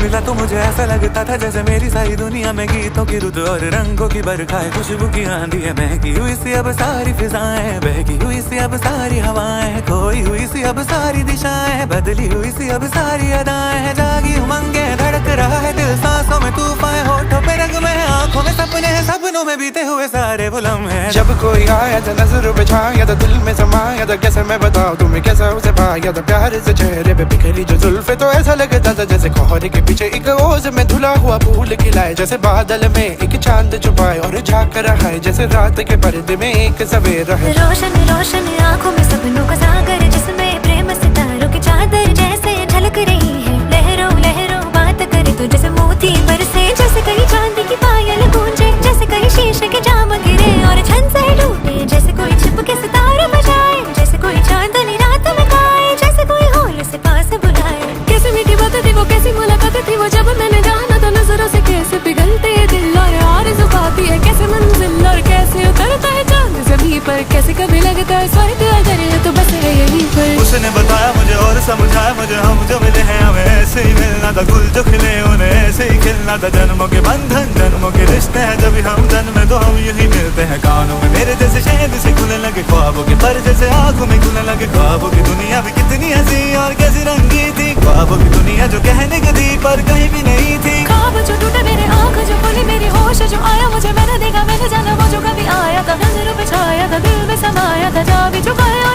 मिला तो मुझे ऐसा लगता था जैसे मेरी सारी दुनिया में गीतों की रुत और रंगों की बरखा है, खुशबू की आंधी है, महकी हुई सी अब सारी फिजाएं, बहकी हुई सी अब सारी हवाएं, खोई हुई सी अब सारी दिशाएं, बदली हुई सी अब सारी अदाएं, जागी उमंगे धड़क रहा है दिल, सांसों में तूफान, होठों पे रंग में, आंखों में सपने हैं, सपनों में बीते हुए सारे वो लम्हे। जब कोई आया था नजरों पे छाया था, दिल में समाया था, कैसे मैं बताऊं तुम्हें कैसा उसे पाया था, प्यार से चेहरे पे बिखरी जो जुल्फे तो ऐसा लगता था जैसे कोहरे के पीछे एक ओस में धुला हुआ फूल खिलाए, जैसे बादल में एक चांद छुपाए और झांक रहा है जैसे रात के पर्दे में एक सवेरा है। रोशन रोशन आंखों में सपनों का सागर, जिसमें प्रेम सितारों की चादर जैसे झलक रही है, लहरों लहरों बात करे तो जैसे मोती बरसे, जैसे कहीं चांदी की पायल गूंजे, जैसे कहीं शीशे के जाम गिरे और छन से टूटे, जैसे कोई छिप के सितारे बजाए, जैसे कोई चांदनी रात में गाए, जैसे कोई होल से पास बुलाए। कैसी मीठी बात थी वो, कैसी मुलाकात थी वो, जब मैंने जाना तो नजरों से कैसे पिघलते दिल और आरज़ू पाती है कैसे मंजिल, और कैसे उतरता है चांद ज़मीं पर, कैसे कभी लगता है स्वर्ग अगर है तो बस है यहीं पर। उसने बताया मुझे और समझाया मुझे, हम जो मिले हैं हमें ऐसे ही मिलना था, गुल जो खिले उन्हें ऐसे ही खिलना था, जन्मों के बंधन जन्मों के रिश्ते हैं, जब हम जन्मे तो हम यही मिलते हैं, कानों में मेरे जैसे शहद से खुलने लगे ख्वाबों के पर, जैसे आंखों में खुलने लगे ख्वाबों की दुनिया भी कितनी हंसी और कैसी रंगी थी, ख्वाबों की दुनिया जो कहने की थी पर कहीं भी नहीं थी। ख्वाब जो टूटे मेरे, आँख जो खुली मेरी, होश जो आया मुझे, मैंने देखा मैंने जाना वो जो कभी आया था, नजरों पे छाया था, दिल में समाया था, जा भी चुका है